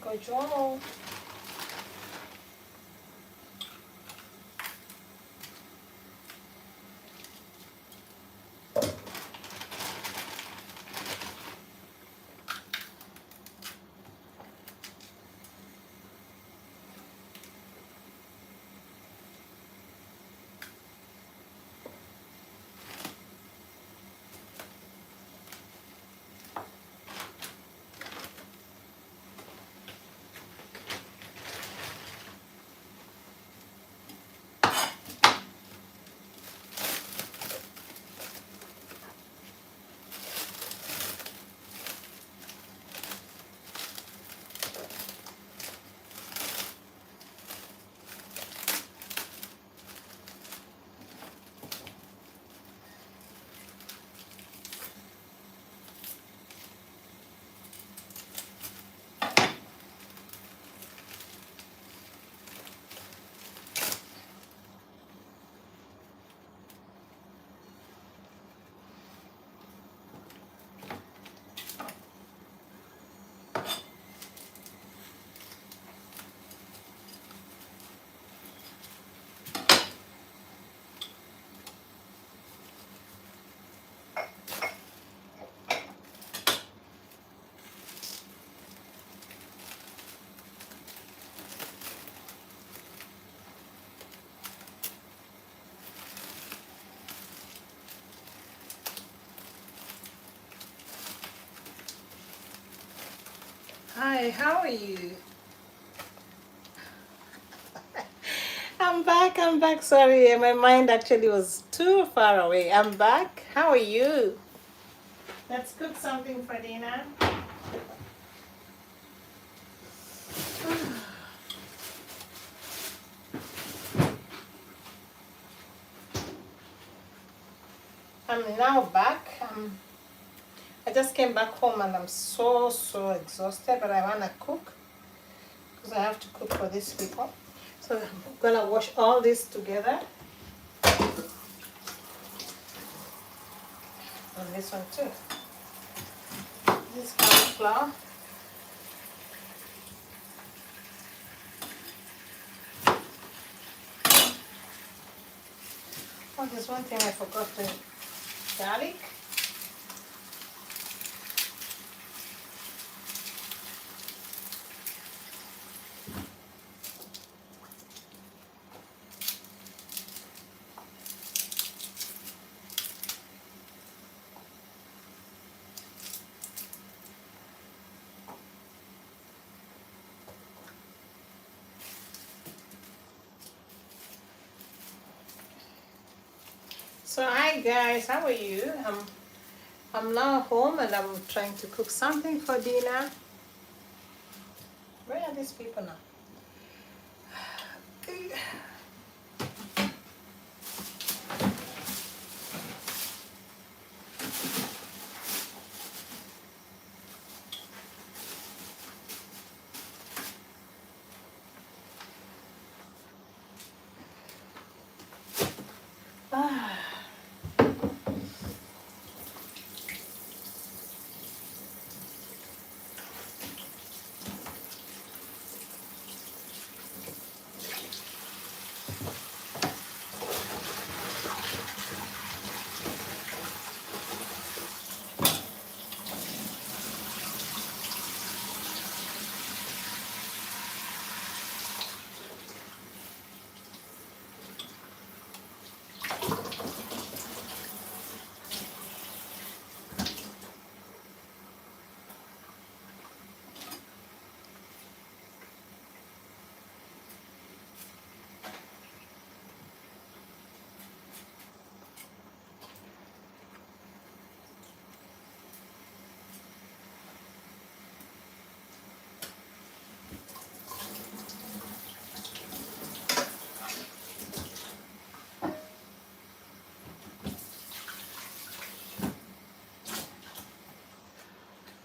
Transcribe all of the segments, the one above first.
Go Joe. Hi, how are you? I'm back. Sorry, my mind actually was too far away. I'm back. How are you? Let's cook something for dinner. I'm now back. I just came back home and I'm so exhausted, but I want to cook because I have to cook for these people. So I'm gonna wash all this together. And this one too. This is cauliflower. Oh, there's one thing I forgot to garlic. So hi guys, how are you? I'm now home and I'm trying to cook something for dinner. Where are these people now? Ah.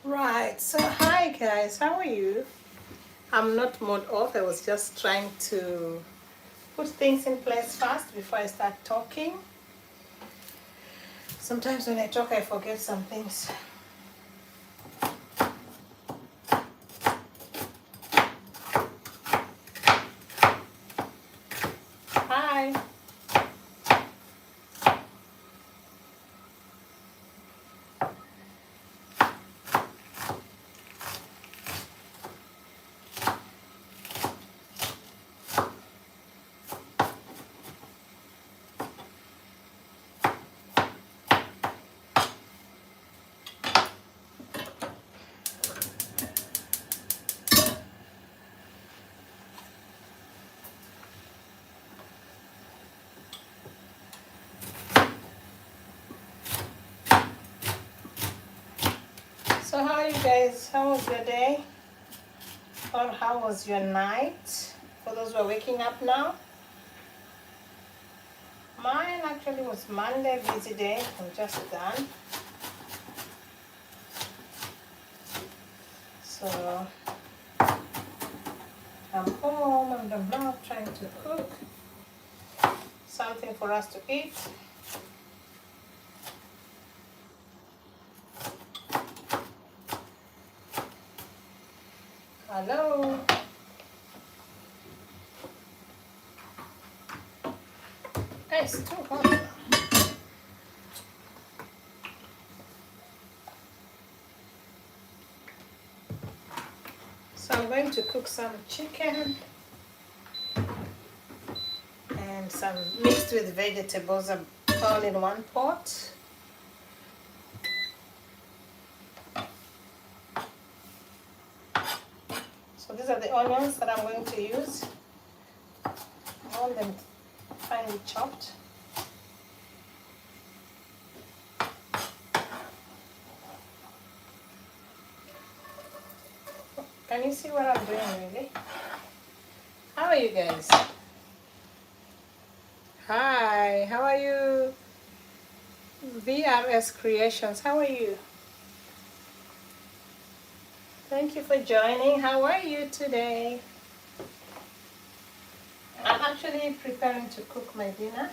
Right, so hi guys, how are you? I'm not mode off, I was just trying to put things in place first before I start talking. Sometimes when I talk I forget some things. Hi. So how are you guys? How was your day? Or how was your night? For those who are waking up now. Mine actually was Monday, busy day. I'm just done. So I'm home and I'm now trying to cook something for us to eat. Hello. It's too hot. So I'm going to cook some chicken and some mixed with vegetables all in one pot. So these are the onions that I'm going to use. I want them finely chopped. Can you see what I'm doing really? How are you guys? Hi, how are you? VRS Creations, how are you? Thank you for joining. How are you today? I'm actually preparing to cook my dinner.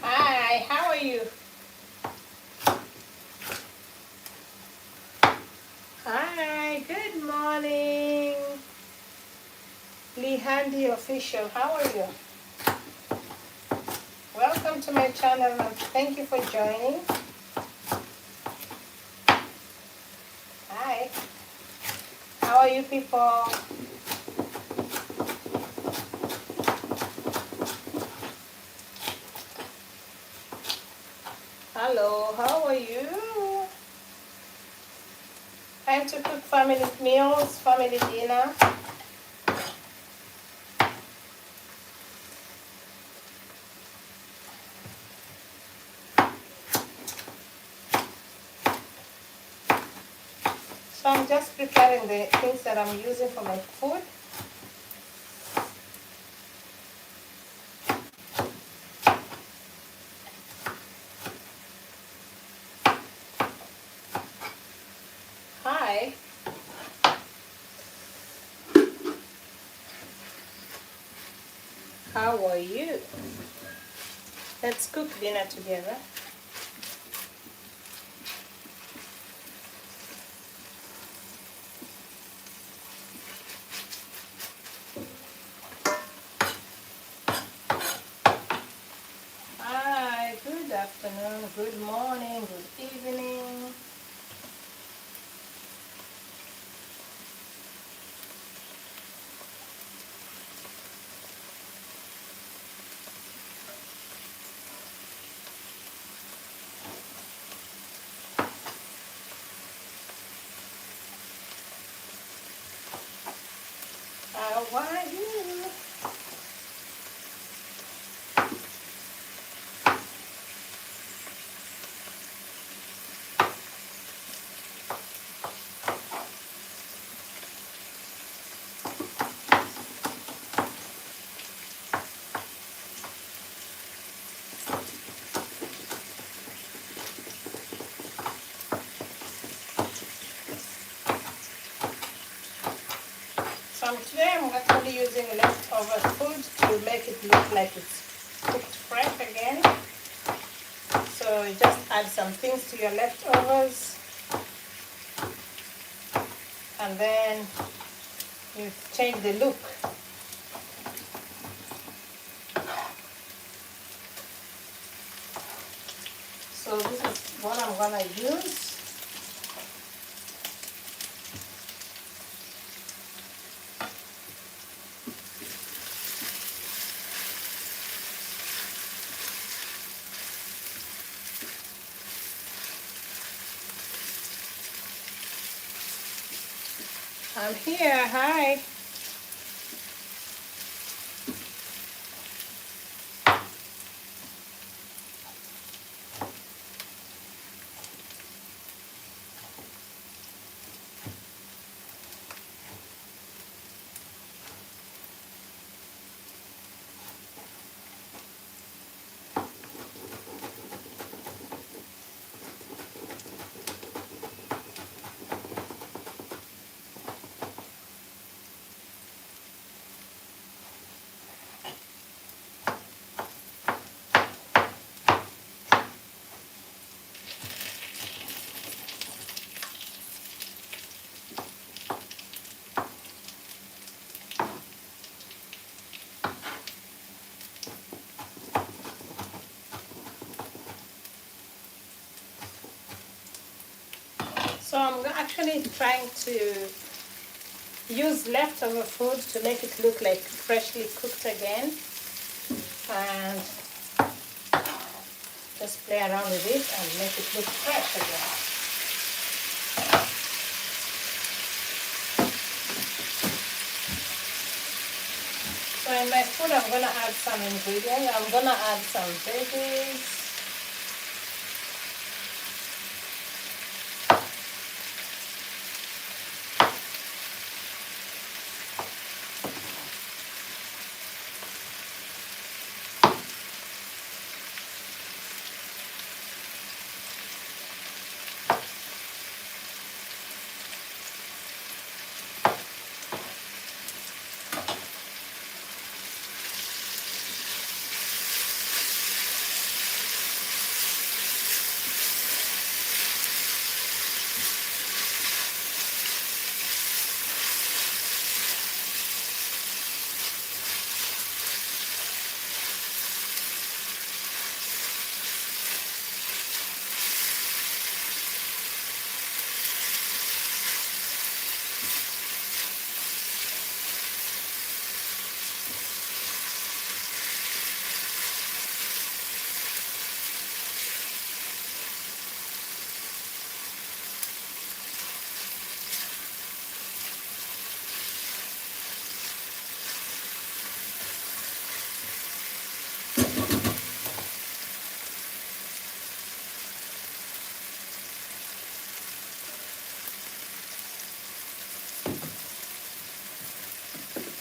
Hi, how are you? Hi, good morning. Lee Handy Official, how are you? Welcome to my channel and thank you for joining. Hi, how are you people? Hello, how are you? Time to cook family meals, family dinner. So I'm just preparing the things that I'm using for my food. Hi. How are you? Let's cook dinner together. Hi, good afternoon, good morning, good evening. How are you? today I'm actually using leftover food to make it look like it's cooked fresh again. So you just add some things to your leftovers, and then you change the look. So this is what I'm gonna use. I'm here, hi. So I'm actually trying to use leftover food to make it look like freshly cooked again, and just play around with it and make it look fresh again. So in my food I'm gonna add some ingredients. I'm gonna add some veggies.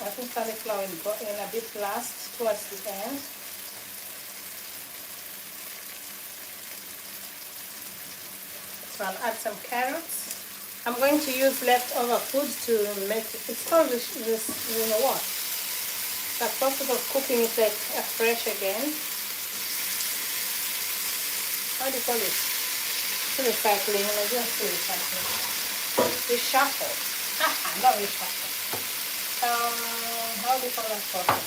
I think cauliflower will go in a bit last towards the end. So I'll add some carrots. I'm going to use leftover food to make it's called this you know what? The process of cooking it like fresh again. How do you call it? Recycling. I just say recycling. Reshuffle. Not reshuffle. How do you call that process?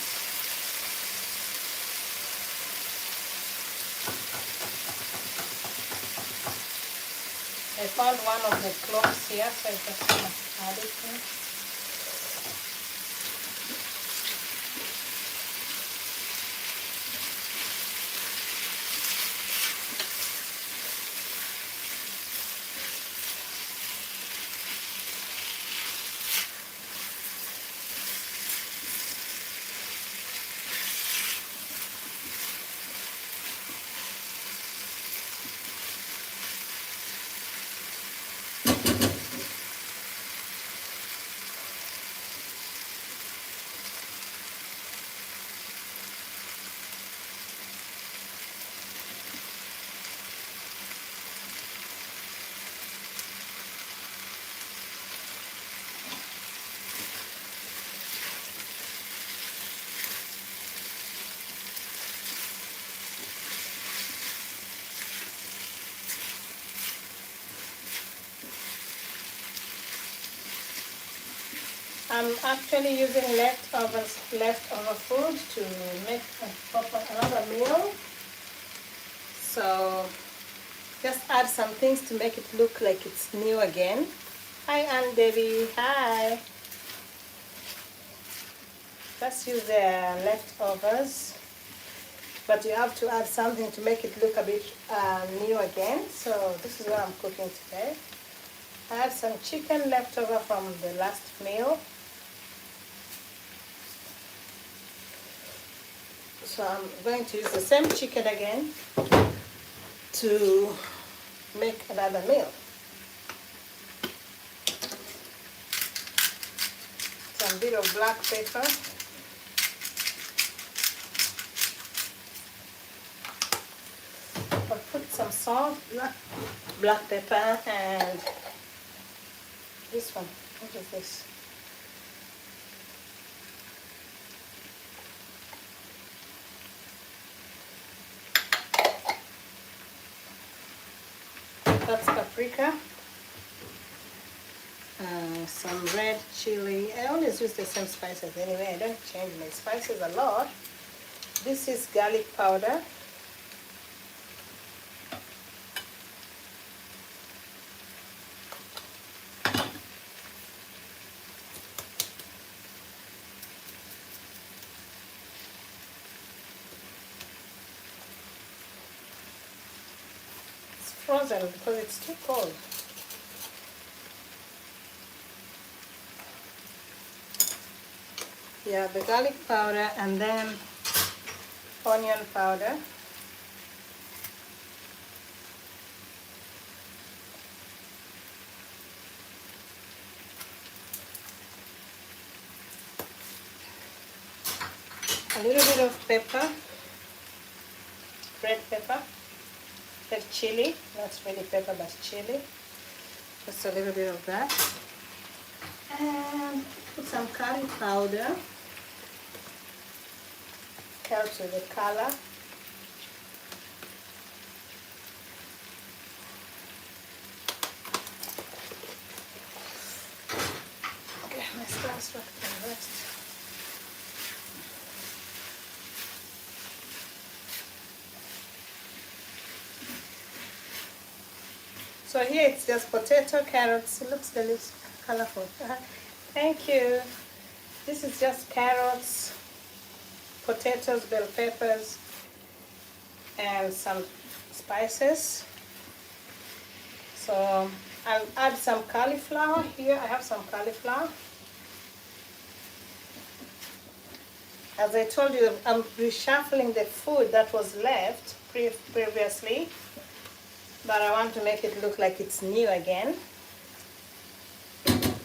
I found one of the cloves here, so I just want to add it in. I'm actually using leftover food to make another meal. So just add some things to make it look like it's new again. Hi, Aunt Debbie. Hi. Just use the leftovers, but you have to add something to make it look a bit new again. So this is what I'm cooking today. I have some chicken left over from the last meal. So I'm going to use the same chicken again to make another meal. Some bit of black pepper. I'll put some salt, black pepper, and this one. What is this? That's paprika. Some red chili. I always use the same spices anyway. I don't change my spices a lot. This is garlic powder. It's frozen because it's too cold. Yeah, the garlic powder, and then onion powder. A little bit of pepper, red pepper, red chili, not really pepper but chili, just a little bit of that. And put some curry powder. Helps with the color. Okay, my stars work the rest. So here it's just potato, carrots. It looks delicious, colorful. Thank you. This is just carrots, potatoes, bell peppers, and some spices. So I'll add some cauliflower. Here I have some cauliflower. As I told you, I'm reshuffling the food that was left previously, but I want to make it look like it's new again.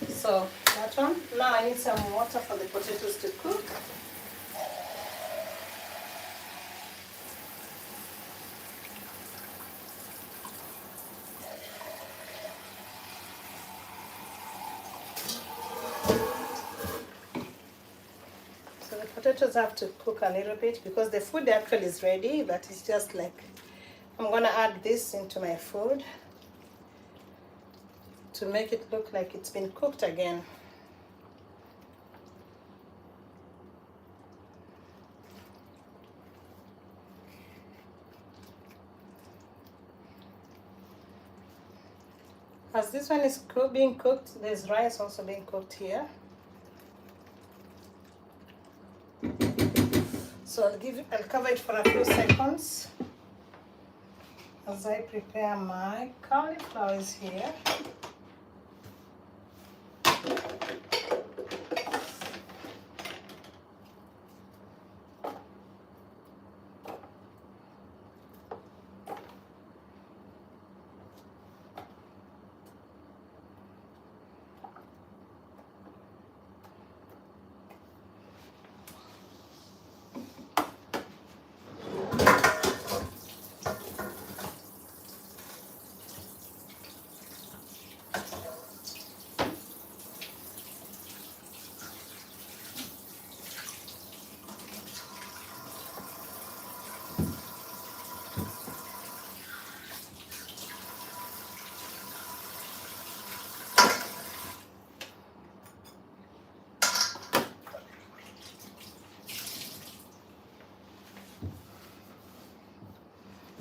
So that one. Now I need some water for the potatoes to cook. So the potatoes have to cook a little bit because the food actually is ready, but it's just like I'm gonna add this into my food to make it look like it's been cooked again. As this one is being cooked, there's rice also being cooked here. So I'll cover it for a few seconds as I prepare my cauliflower is here.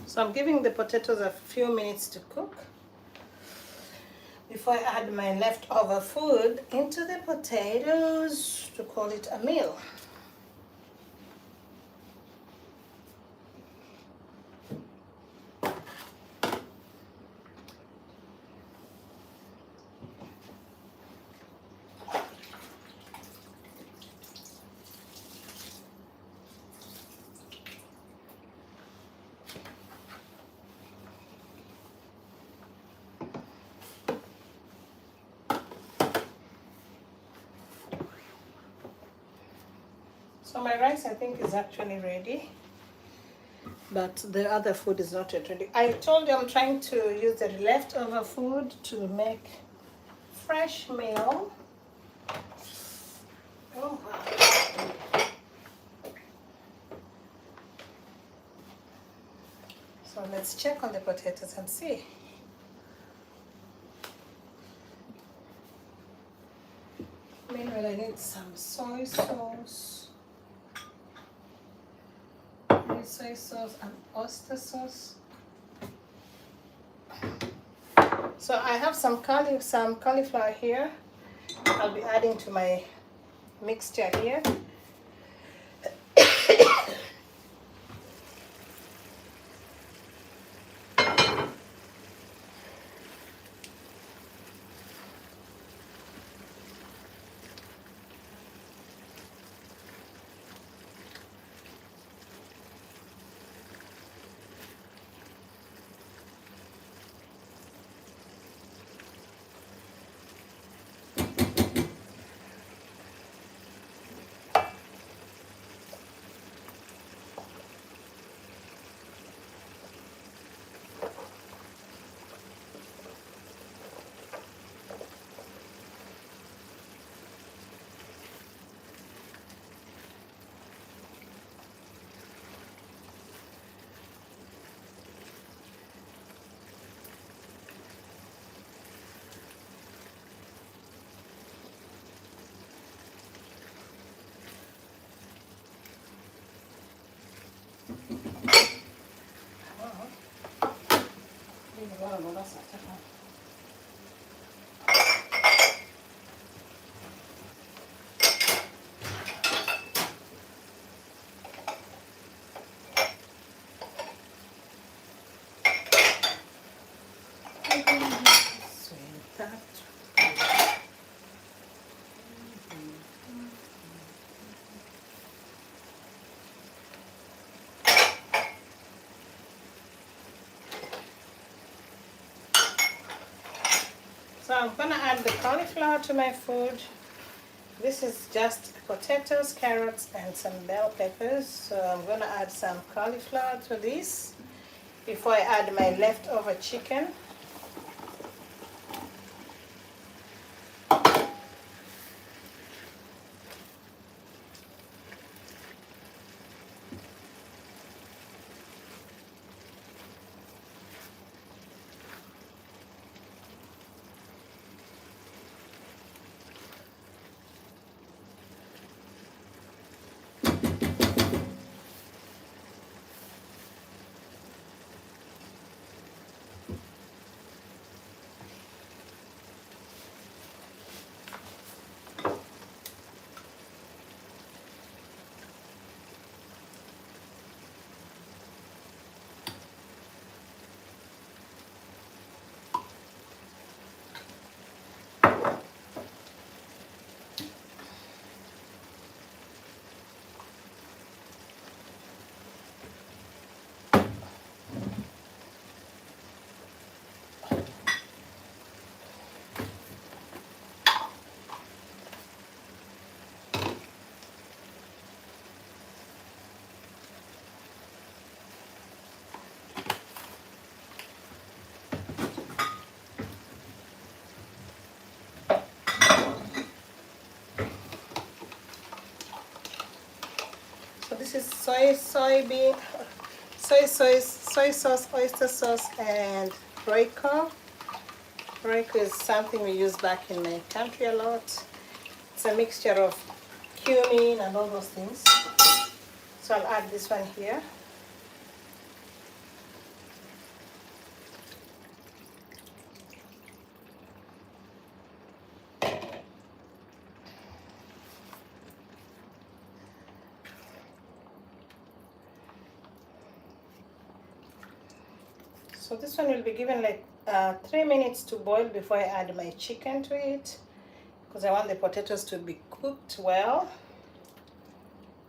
So I'm giving the potatoes a few minutes to cook before I add my leftover food into the potatoes to call it a meal. So my rice, I think, is actually ready, but the other food is not yet ready. I told you I'm trying to use the leftover food to make fresh meal. Oh, wow. So let's check on the potatoes and see. Meanwhile, I need some soy sauce. Soy sauce and oyster sauce. So I have some cauliflower here. I'll be adding to my mixture here. So I'm gonna add the cauliflower to my food. This is just potatoes, carrots, and some bell peppers. So I'm gonna add some cauliflower to this before I add my leftover chicken. So this is soy sauce, oyster sauce, and Royco. Royco is something we use back in my country a lot. It's a mixture of cumin and all those things. So I'll add this one here. So this one will be given like 3 minutes to boil before I add my chicken to it, because I want the potatoes to be cooked well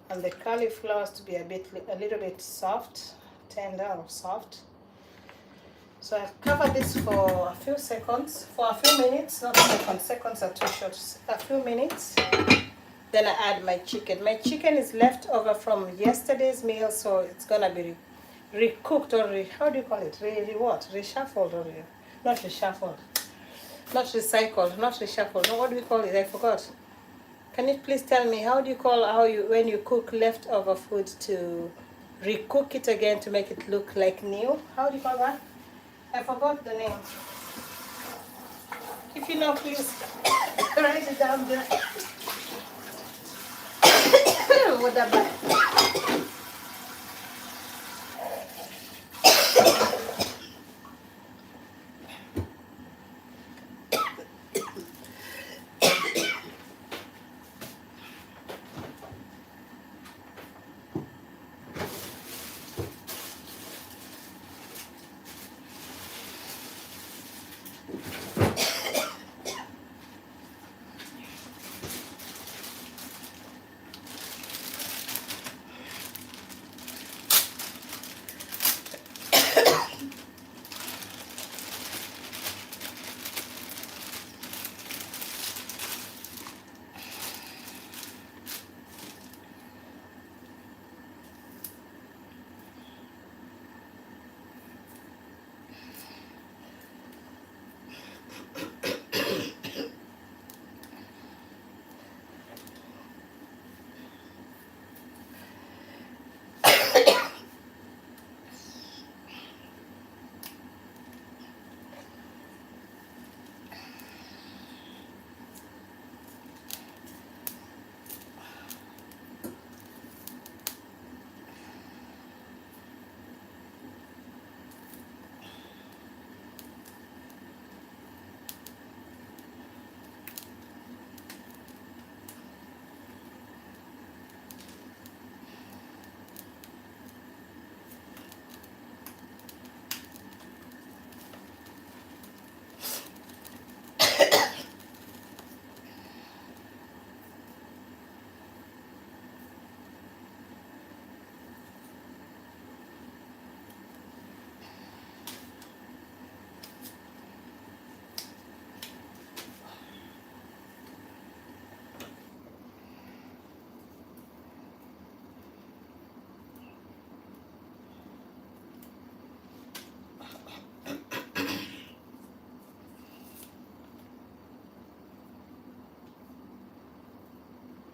and the cauliflowers to be a little bit soft, tender or soft. So I've covered this for a few seconds, for a few minutes, not seconds. Seconds are too short. A few minutes. Then I add my chicken. My chicken is left over from yesterday's meal, so it's gonna be recooked or how do you call it? What? Reshuffled or not reshuffled? Not recycled, not reshuffled. No, what do we call it? I forgot. Can you please tell me how do you call when you cook leftover food to recook it again to make it look like new? How do you call that? I forgot the name. If you know, please write it down there. What about?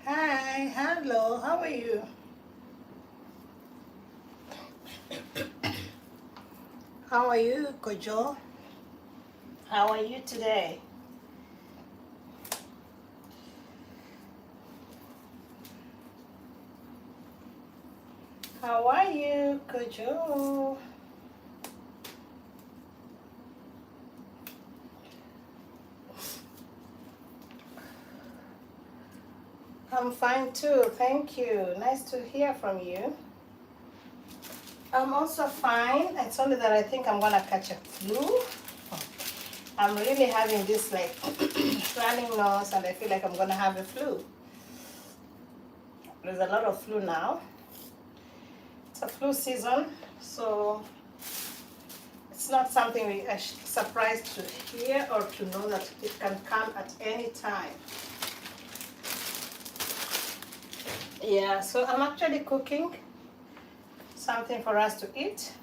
Hi, hello, how are you? How are you, Kojo? How are you today? How are you, Kojo? I'm fine too, thank you. Nice to hear from you. I'm also fine. It's only that I think I'm gonna catch a flu. I'm really having this like running nose and I feel like I'm gonna have a flu. There's a lot of flu now. It's a flu season, so it's not something we are surprised to hear or to know that it can come at any time. Yeah, so I'm actually cooking something for us to eat.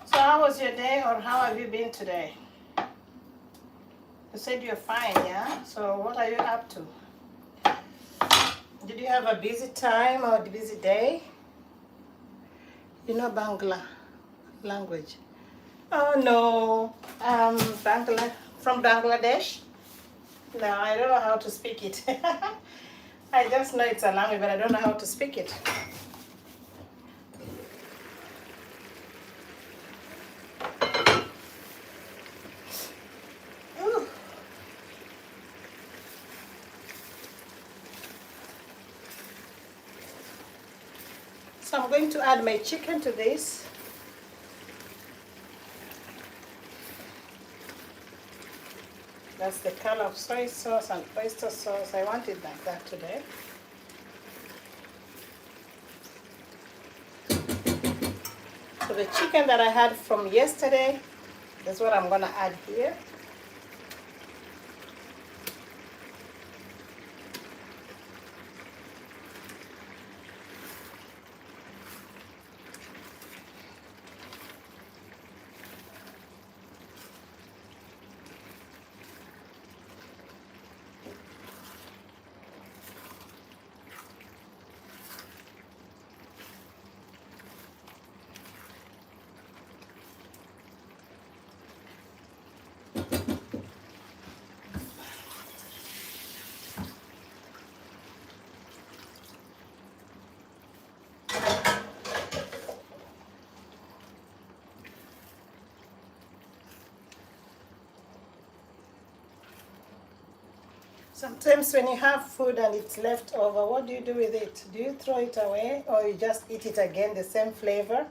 So how was your day, or how have you been today? You said you're fine, yeah? So what are you up to? Did you have a busy time or a busy day? You know Bangla language? Oh no, from Bangladesh? No, I don't know how to speak it. I just know it's a language, but I don't know how to speak it. Ooh. So I'm going to add my chicken to this. That's the color of soy sauce and oyster sauce. I want it like that today. So the chicken that I had from yesterday is what I'm gonna add here. Sometimes when you have food and it's left over, what do you do with it? Do you throw it away or you just eat it again, the same flavor?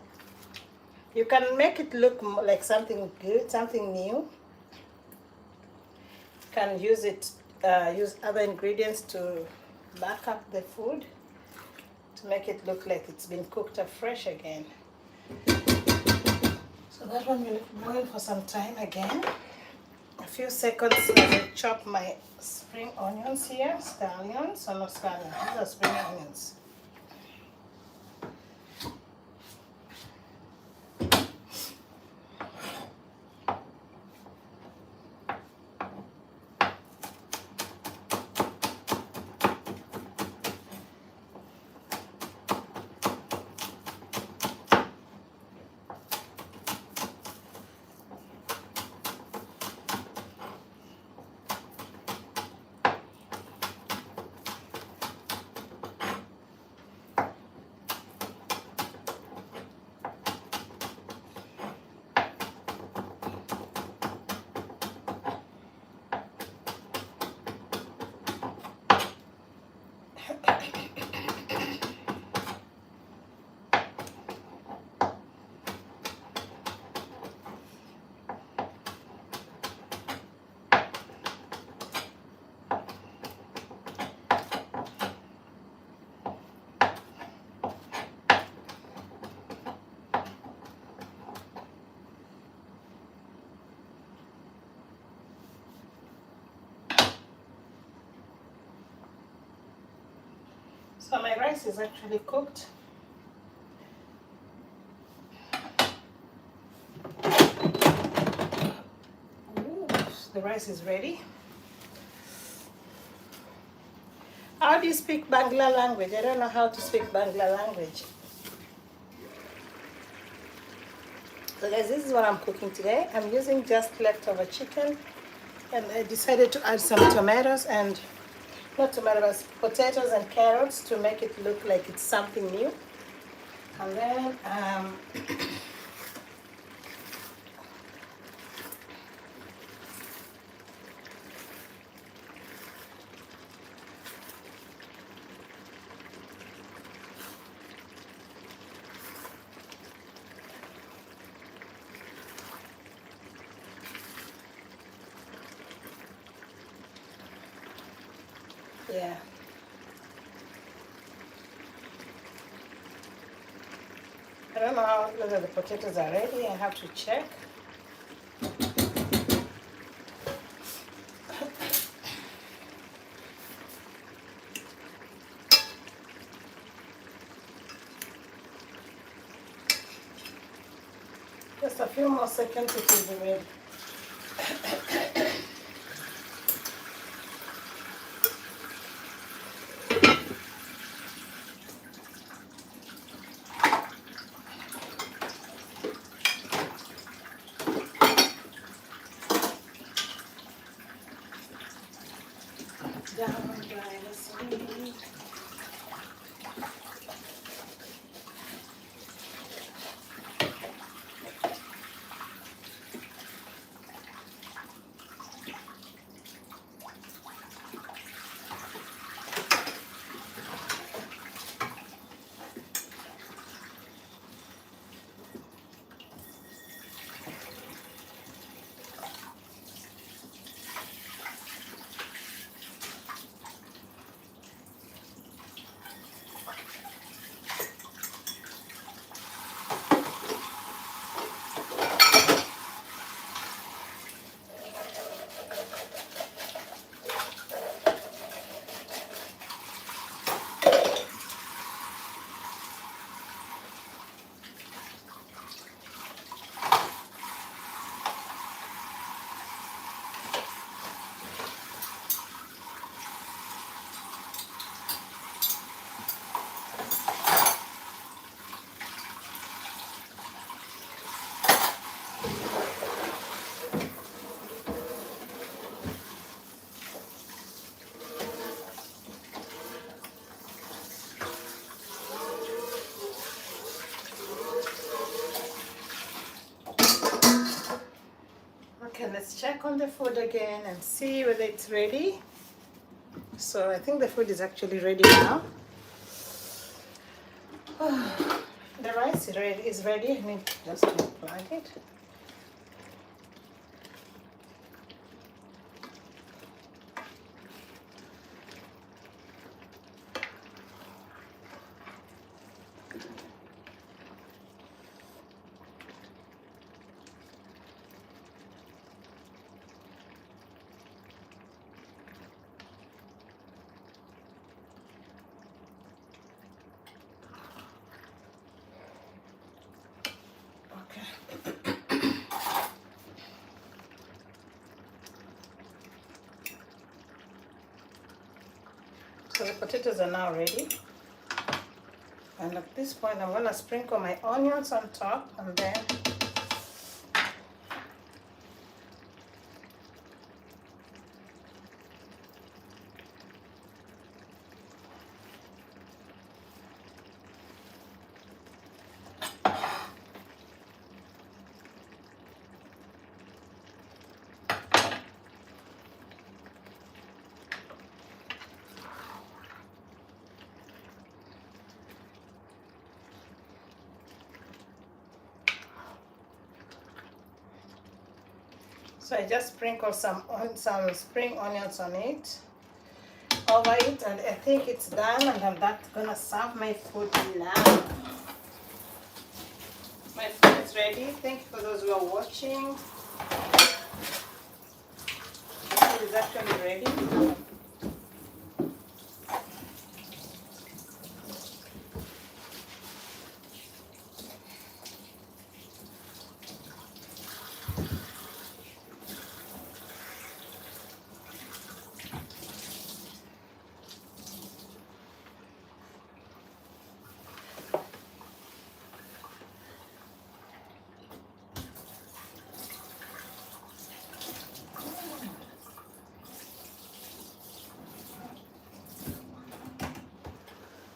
You can make it look like something good, something new. You can use it, use other ingredients to back up the food to make it look like it's been cooked afresh again. So that one will boil for some time again. A few seconds as I chop my spring onions here, scallions, or not scallions, these are spring onions. So my rice is actually cooked. Ooh, the rice is ready. How do you speak Bangla language? I don't know how to speak Bangla language. So guys, this is what I'm cooking today. I'm using just leftover chicken, and I decided to add some tomatoes and not tomatoes, potatoes and carrots to make it look like it's something new. And then yeah. I don't know whether the potatoes are ready. I have to check. Just a few more seconds it will be ready. Down by the sea. Okay, let's check on the food again and see whether it's ready. So I think the food is actually ready now. The rice is ready. I need just to plug it. So the potatoes are now ready. And at this point, I'm gonna sprinkle my onions on top, and then so I just sprinkle some spring onions on it, over it, and I think it's done. And I'm gonna serve my food now. My food is ready. Thank you for those who are watching. It is actually ready.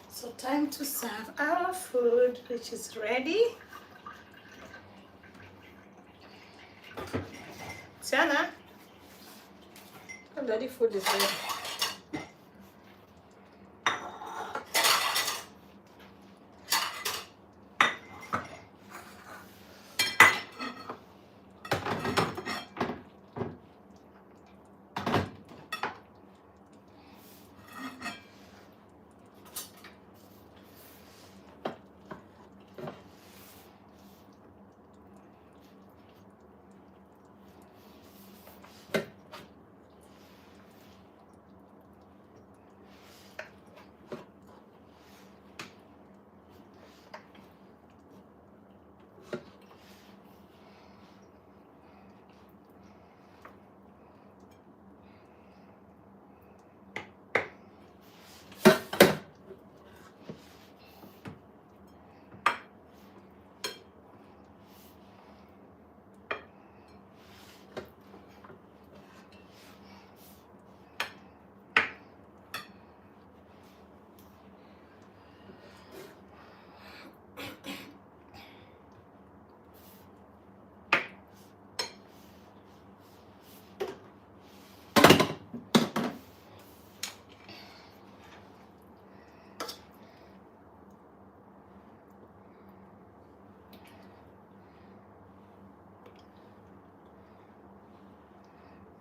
So time to serve our food, which is ready. Tiana, the bloody food is ready.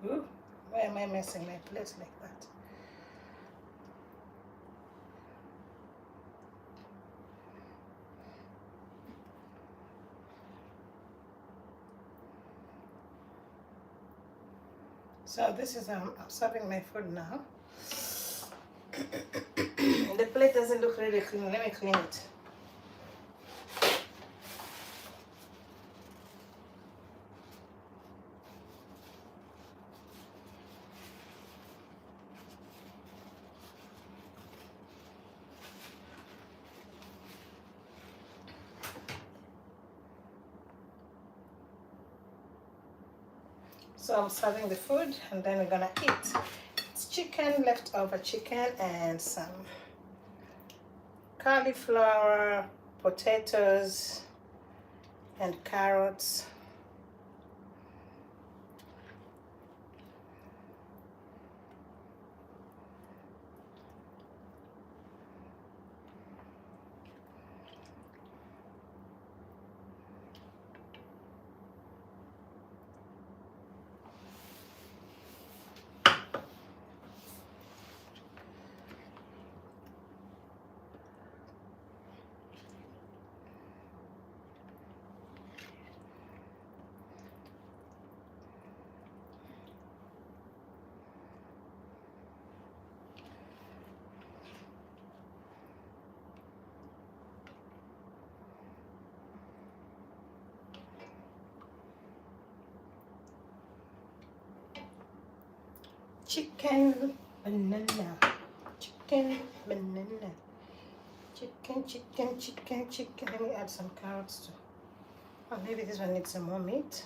Ooh, why am I messing my place like that? So this is I'm serving my food now. The plate doesn't look really clean. Let me clean it. So I'm serving the food, and then we're gonna eat. It's chicken, leftover chicken, and some cauliflower, potatoes, and carrots. chicken, banana, chicken, banana, chicken, chicken, chicken, chicken. Let me add some carrots too. Oh, maybe this one needs some more meat.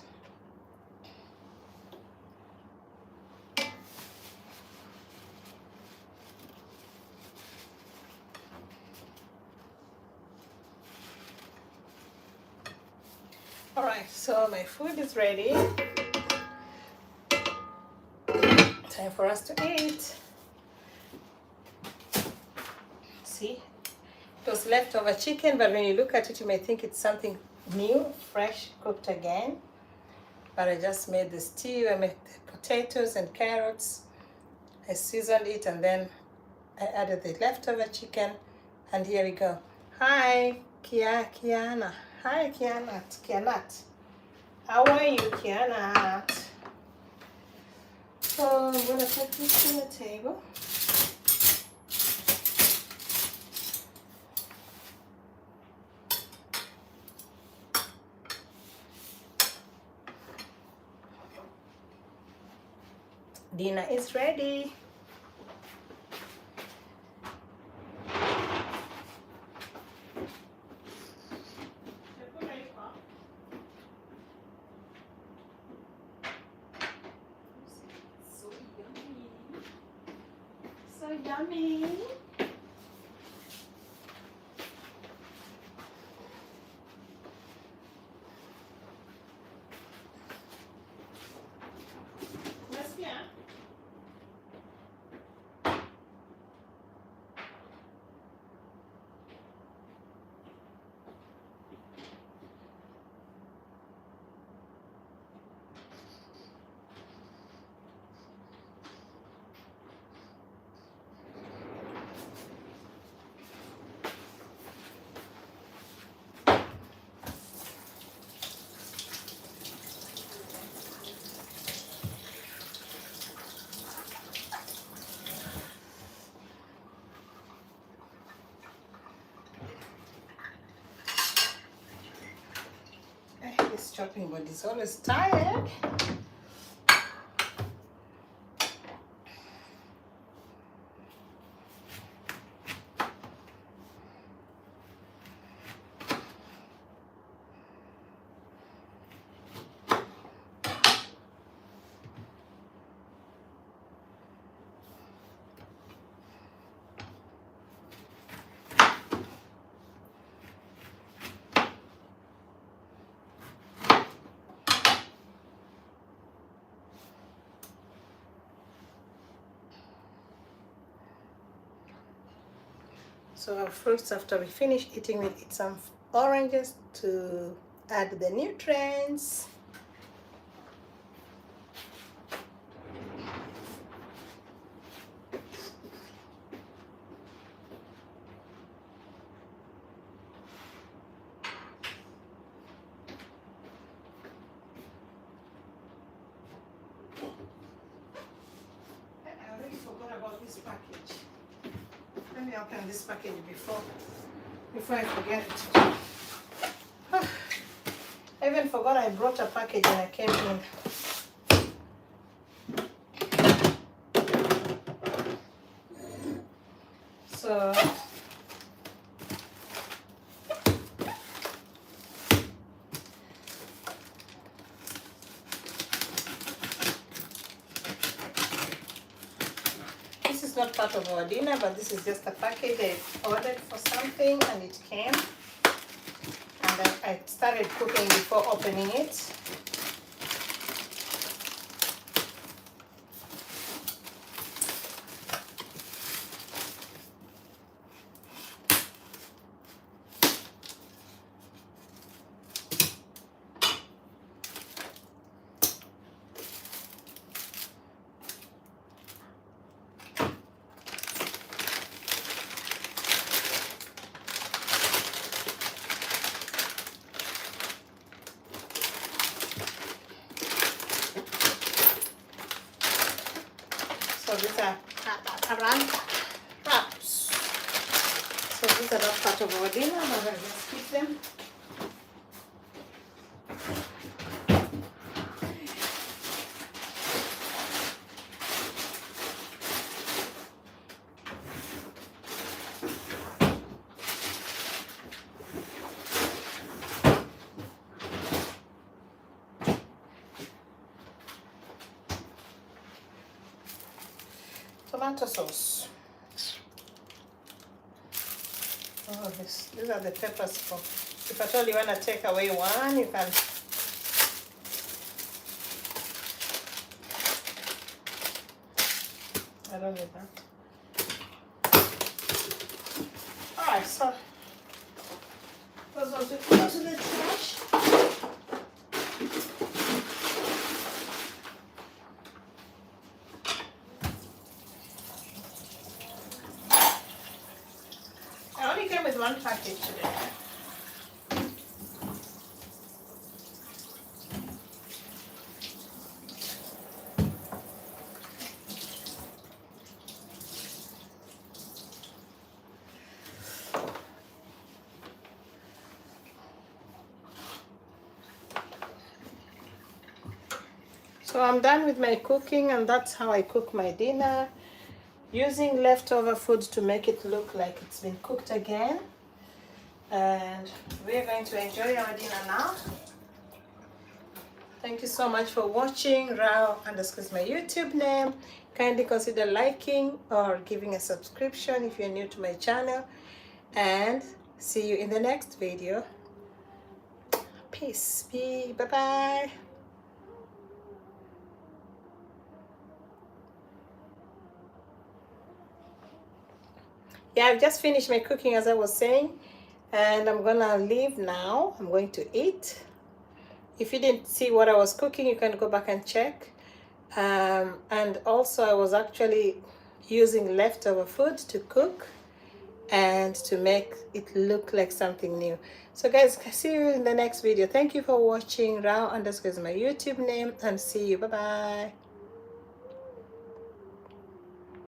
Alright, so my food is ready. Time for us to eat. See, it was leftover chicken, but when you look at it, you may think it's something new, fresh, cooked again. But I just made the stew. I made the potatoes and carrots. I seasoned it, and then I added the leftover chicken. And here we go. Hi, Kiana. Hi, Kianat. How are you, Kianat? So I'm gonna put this on the table. Dinner is ready. So yummy. This chopping board is always tired. So our fruits, after we finish eating, we'll eat some oranges to add the nutrients. I already forgot about this package. Let me open this package before I forget it. I even forgot I brought a package when I came in. So this is not part of our dinner, but this is just a package I ordered for something and it came. And I started cooking before opening it. So these are wraps. So these are not part of our dinner, but I'll just keep them. tomato sauce. Oh, these are the peppers for, if at all you want to take away one, you can. I don't need that. Alright, so those ones will go to the trash. I only came with one package today. So I'm done with my cooking, and that's how I cook my dinner, using leftover food to make it look like it's been cooked again. And we're going to enjoy our dinner now. Thank you so much for watching. Rao underscore is my YouTube name. Kindly consider liking or giving a subscription if you're new to my channel, and see you in the next video. Peace be. Bye bye. Yeah, I've just finished my cooking, as I was saying, and I'm gonna leave now. I'm going to eat. If you didn't see what I was cooking, you can go back and check. And also I was actually using leftover food to cook and to make it look like something new. So guys, see you in the next video. Thank you for watching. Rao underscore is my YouTube name, and see you. Bye bye.